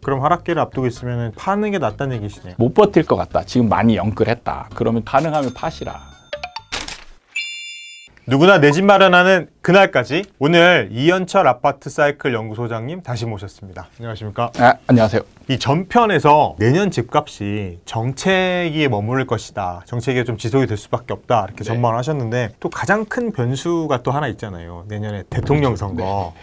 그럼 하락기를 앞두고 있으면 파는 게 낫다는 얘기시네요. 못 버틸 것 같다. 지금 많이 영끌했다. 그러면 가능하면 파시라. 누구나 내 집 마련하는 그날까지 오늘 이현철 아파트 사이클 연구소장님 다시 모셨습니다. 안녕하십니까? 안녕하세요. 이 전편에서 내년 집값이 정체기에 머무를 것이다. 정체기가 좀 지속이 될 수밖에 없다. 이렇게 전망을 하셨는데 또 가장 큰 변수가 또 하나 있잖아요. 내년에 대통령 선거.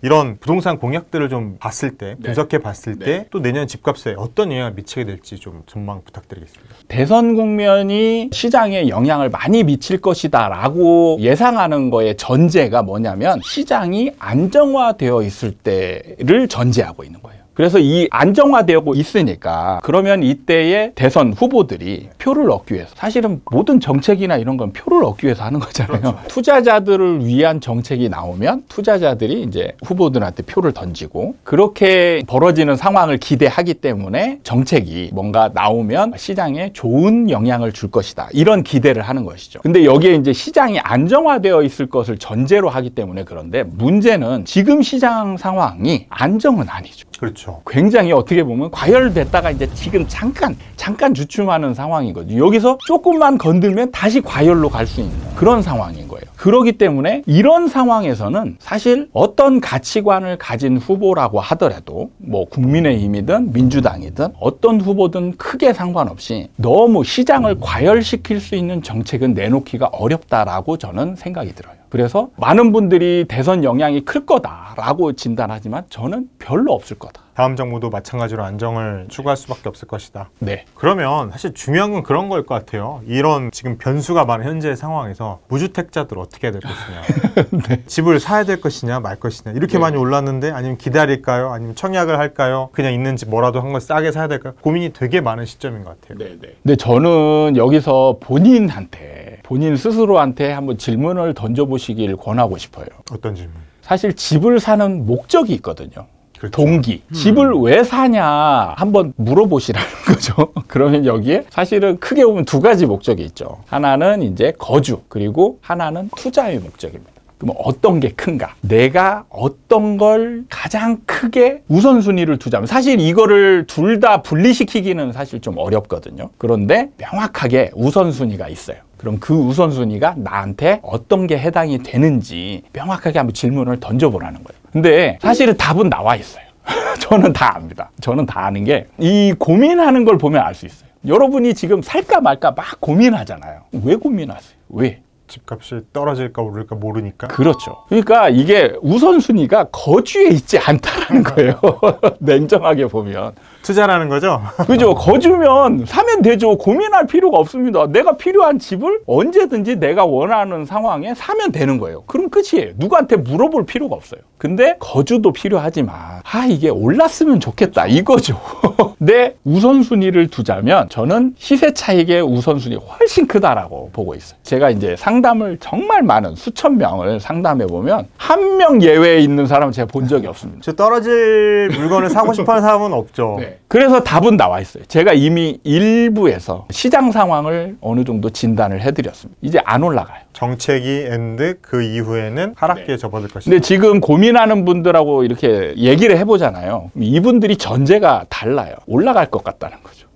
이런 부동산 공약들을 좀 봤을 때, 분석해 봤을 때 또 내년 집값에 어떤 영향을 미치게 될지 좀 전망 부탁드리겠습니다. 대선 국면이 시장에 영향을 많이 미칠 것이다 라고 예상하는 거의 전제가 뭐냐면 시장이 안정화되어 있을 때를 전제하고 있는 거예요. 그래서 이 안정화되고 있으니까 그러면 이때의 대선 후보들이 표를 얻기 위해서, 사실은 모든 정책이나 이런 건 표를 얻기 위해서 하는 거잖아요. 그렇죠. 투자자들을 위한 정책이 나오면 투자자들이 이제 후보들한테 표를 던지고, 그렇게 벌어지는 상황을 기대하기 때문에 정책이 뭔가 나오면 시장에 좋은 영향을 줄 것이다, 이런 기대를 하는 것이죠. 근데 여기에 이제 시장이 안정화되어 있을 것을 전제로 하기 때문에, 그런데 문제는 지금 시장 상황이 안정은 아니죠. 그렇죠. 굉장히 어떻게 보면 과열됐다가 이제 지금 잠깐 주춤하는 상황이거든요. 여기서 조금만 건들면 다시 과열로 갈 수 있는 그런 상황인 거예요. 그렇기 때문에 이런 상황에서는 사실 어떤 가치관을 가진 후보라고 하더라도 뭐 국민의힘이든 민주당이든 어떤 후보든 크게 상관없이 너무 시장을 과열시킬 수 있는 정책은 내놓기가 어렵다라고 저는 생각이 들어요. 그래서 많은 분들이 대선 영향이 클 거다라고 진단하지만 저는 별로 없을 거다. 다음 정부도 마찬가지로 안정을 추구할 수밖에 없을 것이다. 네. 그러면 사실 중요한 건 그런 거일 것 같아요. 이런 지금 변수가 많은 현재 상황에서 무주택자들 어떻게 해야 될 것이냐. 네. 집을 사야 될 것이냐 말 것이냐. 이렇게 많이 올랐는데 아니면 기다릴까요? 아니면 청약을 할까요? 그냥 있는 집 뭐라도 한 걸 싸게 사야 될까요? 고민이 되게 많은 시점인 것 같아요. 네. 근데 저는 여기서 본인 스스로한테 한번 질문을 던져보시길 권하고 싶어요. 어떤 질문? 사실 집을 사는 목적이 있거든요. 그렇죠. 동기. 집을 왜 사냐 한번 물어보시라는 거죠. 그러면 여기에 사실은 크게 보면 두 가지 목적이 있죠. 하나는 이제 거주, 그리고 하나는 투자의 목적입니다. 그럼 어떤 게 큰가? 내가 어떤 걸 가장 크게 우선순위를 두자면, 사실 이거를 둘 다 분리시키기는 사실 좀 어렵거든요. 그런데 명확하게 우선순위가 있어요. 그럼 그 우선순위가 나한테 어떤 게 해당이 되는지 명확하게 한번 질문을 던져보라는 거예요. 근데 사실은 답은 나와 있어요. 저는 다 압니다. 저는 다 아는 게, 이 고민하는 걸 보면 알 수 있어요. 여러분이 지금 살까 말까 막 고민하잖아요. 왜 고민하세요? 왜? 집값이 떨어질까 오를까 모르니까. 그렇죠. 그러니까 이게 우선순위가 거주에 있지 않다는 거예요. 냉정하게 보면. 투자라는 거죠? 그죠. 거주면 사면 되죠. 고민할 필요가 없습니다. 내가 필요한 집을 언제든지 내가 원하는 상황에 사면 되는 거예요. 그럼 끝이에요. 누구한테 물어볼 필요가 없어요. 근데 거주도 필요하지만 이게 올랐으면 좋겠다 이거죠. 내 우선순위를 두자면 저는 시세 차익의 우선순위가 훨씬 크다라고 보고 있어요. 제가 이제 상담을 정말 많은 수천 명을 상담해 보면 한 명 예외에 있는 사람은 제가 본 적이 없습니다. 저 떨어질 물건을 사고 싶어하는 사람은 없죠. 네. 그래서 답은 나와 있어요. 제가 이미 일부에서 시장 상황을 어느 정도 진단을 해드렸습니다. 이제 안 올라가요. 정체기 엔드 그 이후에는 하락기에 접어들 것이다. 근데 지금 고민하는 분들하고 이렇게 얘기를 해보잖아요. 이분들이 전제가 달라요. 올라갈 것 같다는 거죠.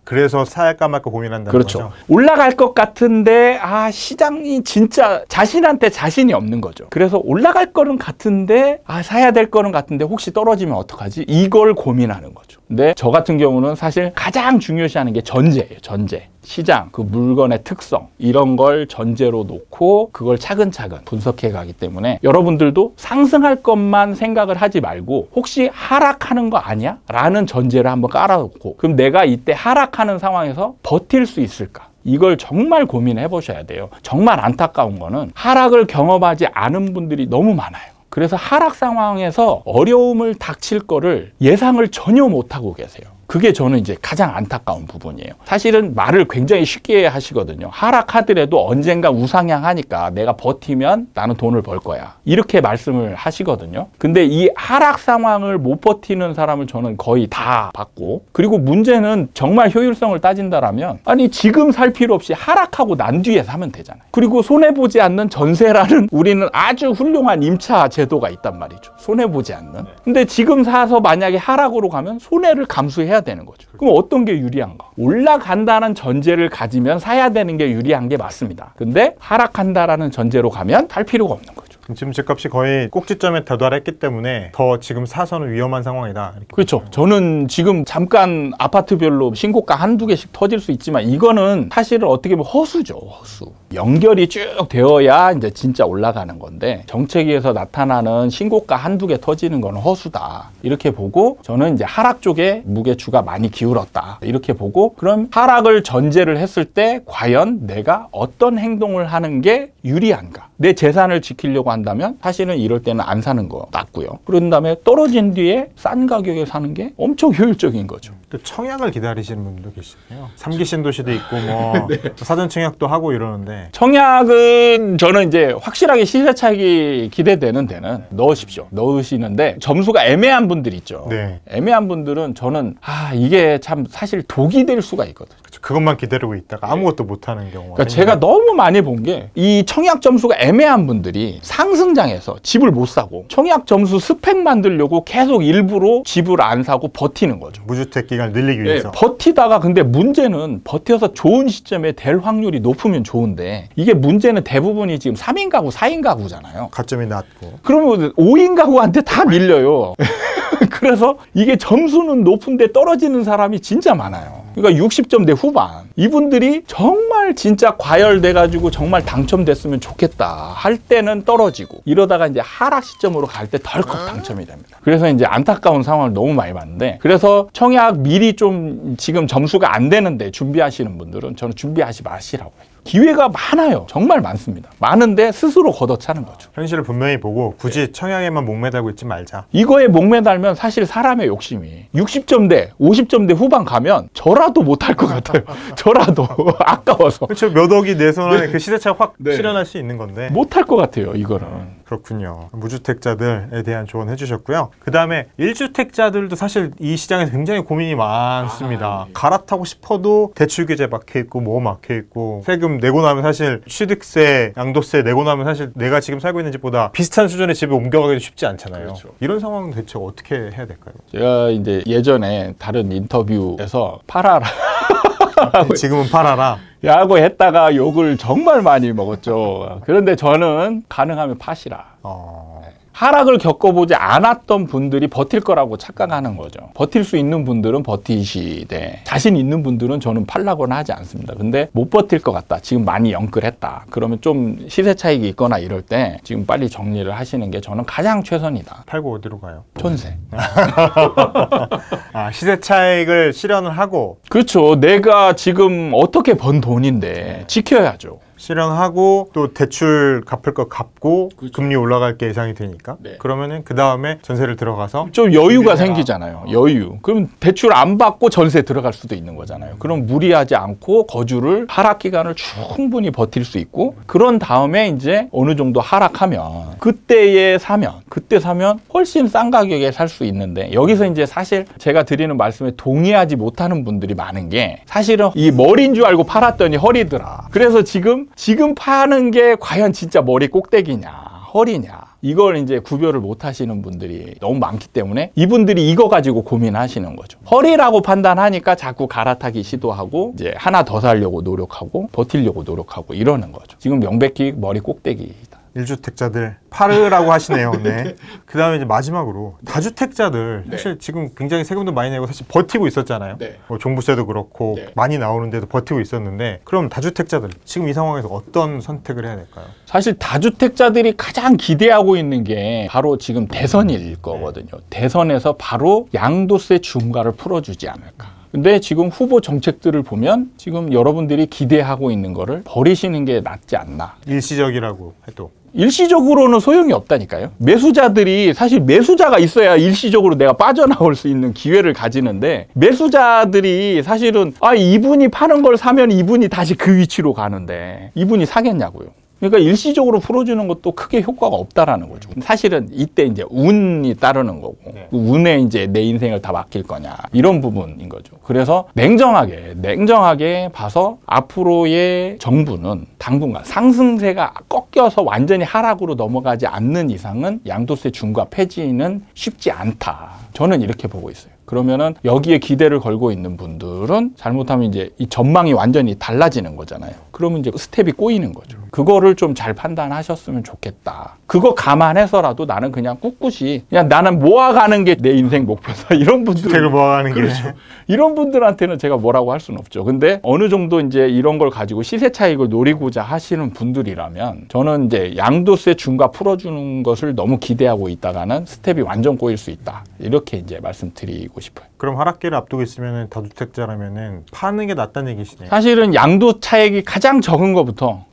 그래서 사할까 말까 고민한다는 그렇죠. 거죠. 올라갈 것 같은데 시장이 진짜 자신한테 자신이 없는 거죠. 그래서 올라갈 거는 같은데 사야 될 거는 같은데 혹시 떨어지면 어떡하지? 이걸 고민하는 거죠. 근데 저 같은 경우는 사실 가장 중요시하는 게 전제예요. 전제. 시장, 그 물건의 특성, 이런 걸 전제로 놓고 그걸 차근차근 분석해 가기 때문에 여러분들도 상승할 것만 생각을 하지 말고 혹시 하락하는 거 아니야? 라는 전제를 한번 깔아놓고, 그럼 내가 이때 하락하는 상황에서 버틸 수 있을까? 이걸 정말 고민해 보셔야 돼요. 정말 안타까운 거는 하락을 경험하지 않은 분들이 너무 많아요. 그래서 하락 상황에서 어려움을 닥칠 거를 예상을 전혀 못하고 계세요. 그게 저는 이제 가장 안타까운 부분이에요. 사실은 말을 굉장히 쉽게 하시거든요. 하락하더라도 언젠가 우상향하니까 내가 버티면 나는 돈을 벌 거야. 이렇게 말씀을 하시거든요. 근데 이 하락 상황을 못 버티는 사람을 저는 거의 다 봤고, 그리고 문제는 정말 효율성을 따진다라면 아니 지금 살 필요 없이 하락하고 난 뒤에 사면 되잖아요. 그리고 손해보지 않는 전세라는 우리는 아주 훌륭한 임차 제도가 있단 말이죠. 손해보지 않는. 근데 지금 사서 만약에 하락으로 가면 손해를 감수해야 되는 거죠. 그럼 어떤 게 유리한가? 올라간다는 전제를 가지면 사야 되는 게 유리한 게 맞습니다. 근데 하락한다라는 전제로 가면 살 필요가 없는 거죠. 지금 집값이 거의 꼭지점에 도달했기 때문에 더 지금 사서는 위험한 상황이다. 이렇게. 그렇죠. 저는 지금 잠깐 아파트별로 신고가 한두 개씩 터질 수 있지만 이거는 사실은 어떻게 보면 허수죠. 허수. 연결이 쭉 되어야 이제 진짜 올라가는 건데 정체기에서 나타나는 신고가 한두 개 터지는 건 허수다. 이렇게 보고 저는 이제 하락 쪽에 무게추가 많이 기울었다. 이렇게 보고 그럼 하락을 전제를 했을 때 과연 내가 어떤 행동을 하는 게 유리한가? 내 재산을 지키려고 한다면 사실은 이럴 때는 안 사는 거 낫고요. 그런 다음에 떨어진 뒤에 싼 가격에 사는 게 엄청 효율적인 거죠. 또 청약을 기다리시는 분도 계시네요. 3기 신도시도 있고 뭐 사전 청약도 하고 이러는데 청약은 저는 이제 확실하게 시세 차익이 기대되는 데는 넣으십시오. 넣으시는데 점수가 애매한 분들 있죠. 네. 애매한 분들은 저는 이게 참 사실 독이 될 수가 있거든요. 그것만 기다리고 있다가 아무것도 못하는 경우가 그러니까 제가 너무 많이 본 게 이 청약 점수가 애매한 분들이 상승장에서 집을 못 사고 청약 점수 스펙 만들려고 계속 일부러 집을 안 사고 버티는 거죠. 무주택 기간을 늘리기 위해서. 버티다가 근데 문제는 버텨서 좋은 시점에 될 확률이 높으면 좋은데 이게 문제는 대부분이 지금 3인 가구, 4인 가구잖아요. 가점이 낮고. 그러면 5인 가구한테 다 밀려요. 그래서 이게 점수는 높은데 떨어지는 사람이 진짜 많아요. 그러니까 60점대 후반. 이분들이 정말 진짜 과열돼가지고 정말 당첨됐으면 좋겠다 할 때는 떨어지고 이러다가 이제 하락 시점으로 갈 때 덜컥 당첨이 됩니다. 그래서 이제 안타까운 상황을 너무 많이 봤는데 그래서 청약 미리 좀 지금 점수가 안 되는데 준비하시는 분들은 저는 준비하지 마시라고 해요. 기회가 많아요. 정말 많습니다. 많은데 스스로 걷어차는 거죠. 현실을 분명히 보고 굳이 청약에만 목매달고 있지 말자. 이거에 목매달면 사실 사람의 욕심이 60점대, 50점대 후반 가면 저라도 못할 것 같아요. 저라도 아까워서. 그렇죠. 몇 억이 내 손 안에 그 시세차가 확 실현할 수 있는 건데. 못할 것 같아요. 이거는. 그렇군요. 무주택자들에 대한 조언 해주셨고요. 그 다음에 1주택자들도 사실 이 시장에서 굉장히 고민이 많습니다. 갈아타고 싶어도 대출 규제 막혀있고 뭐 막혀있고 세금 내고 나면 사실 취득세, 양도세 내고 나면 사실 내가 지금 살고 있는 집보다 비슷한 수준의 집에 옮겨가기도 쉽지 않잖아요. 그렇죠. 이런 상황은 대체 어떻게 해야 될까요? 제가 이제 예전에 다른 인터뷰에서 팔아라. 지금은 팔아라. 라고 했다가 욕을 정말 많이 먹었죠. 그런데 저는 가능하면 파시라. 하락을 겪어보지 않았던 분들이 버틸 거라고 착각하는 거죠. 버틸 수 있는 분들은 버티시되 자신 있는 분들은 저는 팔라고는 하지 않습니다. 근데 못 버틸 것 같다. 지금 많이 영끌했다. 그러면 좀 시세 차익이 있거나 이럴 때 지금 빨리 정리를 하시는 게 저는 가장 최선이다. 팔고 어디로 가요? 전세. 시세 차익을 실현을 하고. 그렇죠. 내가 지금 어떻게 번 돈인데 지켜야죠. 실현하고 또 대출 갚을 거 갚고 그렇죠. 금리 올라갈 게 예상이 되니까 그러면은 그 다음에 전세를 들어가서 좀 여유가 생기잖아요. 여유. 그럼 대출 안 받고 전세 들어갈 수도 있는 거잖아요. 그럼 무리하지 않고 거주를 하락 기간을 충분히 버틸 수 있고 그런 다음에 이제 어느 정도 하락하면 그때 사면 훨씬 싼 가격에 살 수 있는데 여기서 이제 사실 제가 드리는 말씀에 동의하지 못하는 분들이 많은 게 사실은 이 머리인 줄 알고 팔았더니 허리더라. 그래서 지금 파는 게 과연 진짜 머리 꼭대기냐 허리냐 이걸 이제 구별을 못 하시는 분들이 너무 많기 때문에 이분들이 이거 가지고 고민하시는 거죠. 허리라고 판단하니까 자꾸 갈아타기 시도하고 이제 하나 더 살려고 노력하고 버티려고 노력하고 이러는 거죠. 지금 명백히 머리 꼭대기다. 1주택자들 팔으라고 하시네요. 네. 그 다음에 이제 마지막으로 다주택자들 사실 지금 굉장히 세금도 많이 내고 사실 버티고 있었잖아요. 뭐 종부세도 그렇고 많이 나오는데도 버티고 있었는데 그럼 다주택자들 지금 이 상황에서 어떤 선택을 해야 될까요? 사실 다주택자들이 가장 기대하고 있는 게 바로 지금 대선일 거거든요. 대선에서 바로 양도세 중과를 풀어주지 않을까. 근데 지금 후보 정책들을 보면 지금 여러분들이 기대하고 있는 거를 버리시는 게 낫지 않나. 일시적이라고 해도. 일시적으로는 소용이 없다니까요. 매수자들이 사실 매수자가 있어야 일시적으로 내가 빠져나올 수 있는 기회를 가지는데 매수자들이 사실은 이분이 파는 걸 사면 이분이 다시 그 위치로 가는데 이분이 사겠냐고요. 그러니까 일시적으로 풀어주는 것도 크게 효과가 없다라는 거죠. 사실은 이때 이제 운이 따르는 거고 그 운에 이제 내 인생을 다 맡길 거냐 이런 부분인 거죠. 그래서 냉정하게 봐서 앞으로의 정부는 당분간 상승세가 꺾여서 완전히 하락으로 넘어가지 않는 이상은 양도세 중과 폐지는 쉽지 않다. 저는 이렇게 보고 있어요. 그러면은 여기에 기대를 걸고 있는 분들은 잘못하면 이제 이 전망이 완전히 달라지는 거잖아요. 그러면 이제 스텝이 꼬이는 거죠. 그거를 좀 잘 판단하셨으면 좋겠다. 그거 감안해서라도 나는 그냥 꿋꿋이 그냥 나는 모아가는 게 내 인생 목표다. 이런 분들 주택을 모아가는 게 그렇죠. 이런 분들한테는 제가 뭐라고 할 수는 없죠. 근데 어느 정도 이제 이런 걸 가지고 시세 차익을 노리고자 하시는 분들이라면 저는 이제 양도세 중과 풀어주는 것을 너무 기대하고 있다가는 스텝이 완전 꼬일 수 있다. 이렇게 이제 말씀드리고 싶어요. 그럼 하락기를 앞두고 있으면 다주택자라면은 파는 게 낫다는 얘기시네요. 사실은 양도 차익이 가장 적은 거부터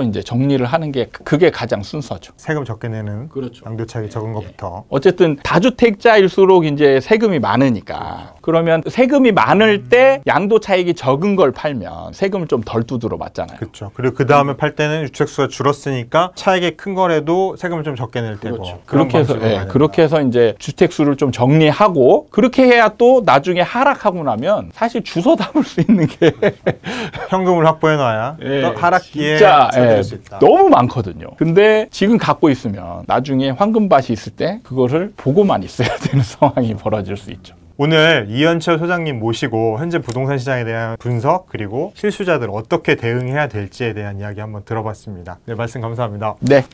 이제 정리를 하는 게 그게 가장 순서죠. 세금 적게 내는 그렇죠. 양도 차익이 적은 것부터. 어쨌든 다주택자일수록 이제 세금이 많으니까 그러면 세금이 많을 때 양도 차익이 적은 걸 팔면 세금을 좀 덜 두드러 맞잖아요. 그렇죠. 그리고 그 다음에 팔 때는 주택수가 줄었으니까 차익이 큰 거라도 세금을 좀 적게 낼 테고. 그렇죠. 그런 그렇게 해서 방식으로 가야 그렇게 해서 이제 주택수를 좀 정리하고 그렇게 해야 또 나중에 하락하고 나면 사실 주워 담을 수 있는 게 현금을 확보해놔야 또 하락기에 진짜 써드릴 수 있다. 너무 많거든요. 근데 지금 갖고 있으면 나중에 황금밭이 있을 때 그거를 보고만 있어야 되는 상황이 벌어질 수 있죠. 오늘 이현철 소장님 모시고 현재 부동산 시장에 대한 분석 그리고 실수자들 어떻게 대응해야 될지에 대한 이야기 한번 들어봤습니다. 네, 말씀 감사합니다. 네.